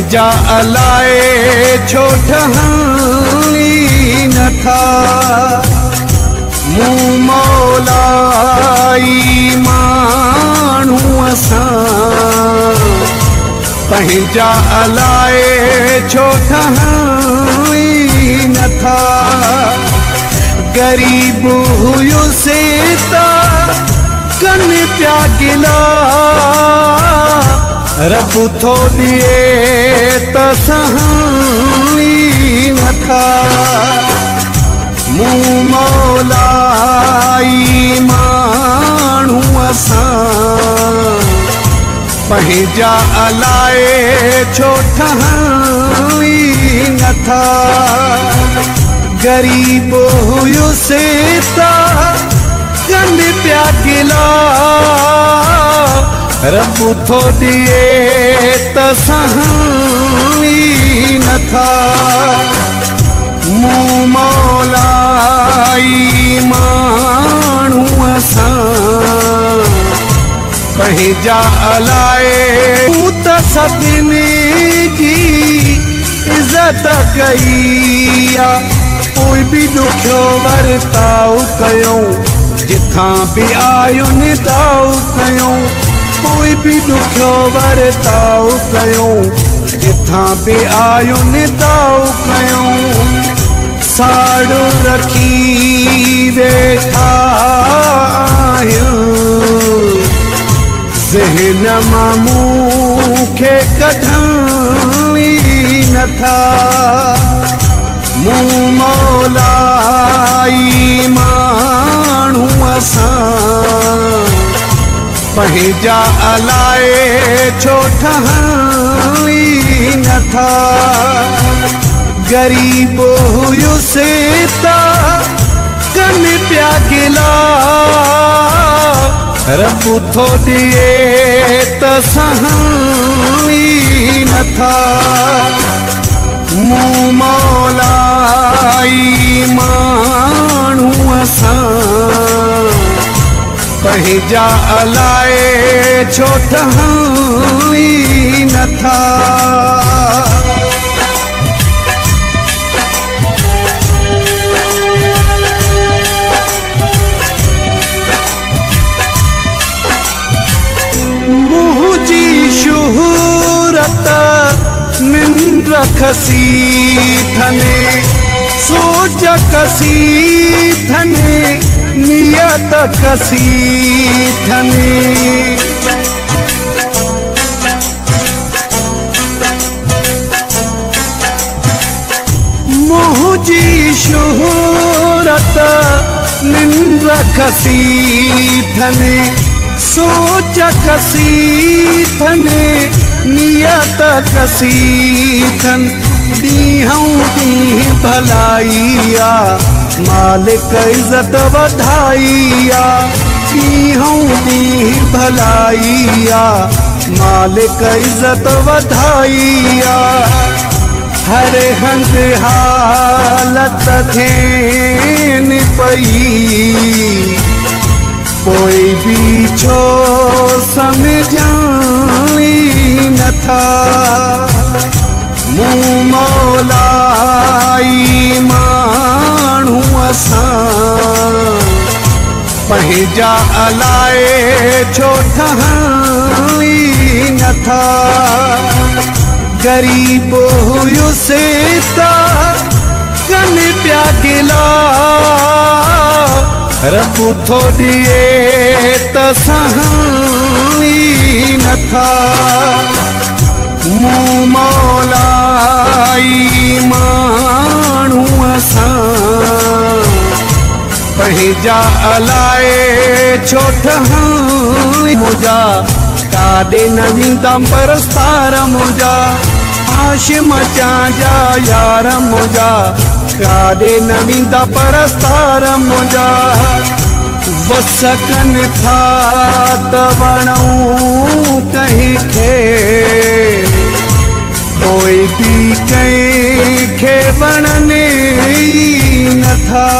पंहिंजा अलाए छो ठहणी नथा। मूं मौलाई माण्हू असां पंहिंजा अलाए छो ठहणी नथा। गरीब हुयुसीं त कनि पिया गिला, रब थो ॾिए त सहाणी नथा। मूं मौलाई माण्हू असां पंहिंजा अलाए छो ठहणी नथा। गरीब हुयुसीं त कनि पिया गिला, रब थो ॾिए त सहाणी नथा। मूं मौलाई माण्हू असां पंहिंजा अलाए। तूं त सभिनी जी इज़त कई आ, कोई भी ॾुखियो वर्ताव कयूं, जिथां बि आयुनि दाव कयूं। कोई भी ॾुखियो वर्ताव कयूं, जिथां बि आयुनि दाव कयूं। साड़ू रखी वेठा आहियूं, ज़हन मां मूंखे कढणी नथा। मूं मौलाई माण्हू असां पंहिंजा अलाए छो ठहणी नथा। गरीब हुयुसीं त कनि पिया गिला, रब थो ॾिए त सहाणी नथा। मूं मौलाई माण्हू असां पंहिंजा अलाए छो ठहणी नथा। मुंहिंजी शुहूरत निंड खसी थने, सोच कसी थने, नियत कसी थने। मुंहिंजी शुहूरत निंड खसी थने, सोच कसी थने, नियत कसी थन। ॾींहं ॾींहुं भलाई आ, मालिक इज़त वधाई आ। ॾींहं ॾींहुं भलाई आ, मालिक इज़त वधाई आ। हर हंधि हालत थियनि पई, कोई भी छो समझाई नथा। मूं मौलाई माण्हू असां पंहिंजा अलाए छो ठहणी नथा। गरीब हुयुसीं त कनि पिया गिला, रब थो ॾिए त सहाणी नथा। मूं मौलाई माण्हू असां पंहिंजा अलाए छो ठहणी। मुंहिंजा काॾे न वेंदा परस्तार, मुंहिंजा हाशिम जा यार, मुंहिंजा काॾे न वेंदा परस्तार। मुंहिंजा वसकनि था त वणूं कंहिंखे, कोई भी कंहिंखे वणने नथा।